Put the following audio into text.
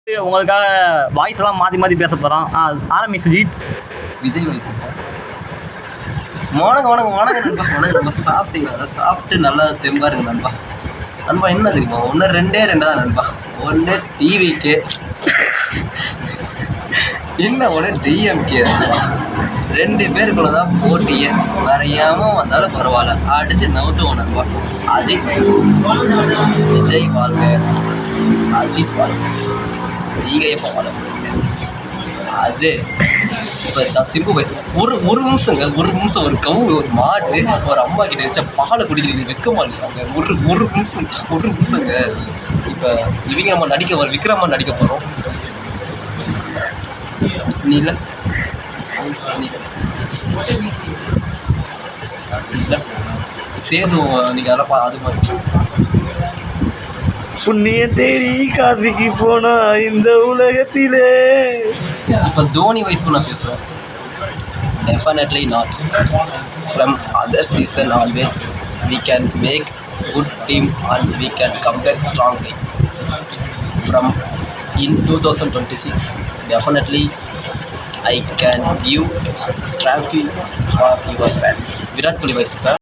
உங்களுக்காக வாய்ஸ் எல்லாம் மாற்றி மாற்றி பேச போகிறோம். ஆரம்பி சுஜித். விஜய் வாய்ஸ். வணக்கம் நண்பா. நண்பா சாப்பிட்டீங்களா? சாப்பிட்டு நல்லா தெம்பா இருக்கு நண்பா. நண்பா என்ன தெரியுமா, ரெண்டே தான் நண்பா. ஒன்று டிவிக்கு, இன்னும் ஒன்று டிஎம்கே. 2 பேருக்குள்ள தான் போட்டியே. வரையாம வந்தாலும் பரவாயில்ல, அடிச்சு நவுத்துவோம் நண்பா. விஜய் வாழ்க, அஜித் வாழ்க, நீங்க எப்போ வாழ அது. இப்போ சிம்பு வயசு ஒரு நிமிஷங்க, ஒரு நிமிஷம். ஒரு கவு, ஒரு மாடு, ஒரு அம்மா கிட்ட வச்ச பாலை குடிக்கிறீங்க, வெக்க மாட்டாங்க. ஒரு நிமிஷங்க. இப்போ இவங்க நம்ம நடிக்க விக்ரமா நடிக்க போகிறோம். நீ இல்லை சேது, நீங்கள் அதெல்லாம் அது மாதிரி புண்ணிய தேடி கார்த்திக்கு போனா இந்த உலகத்திலே. இப்போ தோனி வயசுக்கு நான் பேசுகிறேன். Definitely not. From other season always we can make good team and we can come back strongly. From in 2026 definitely I can give trophy for your fans. Virat Kohli வயசுக்கு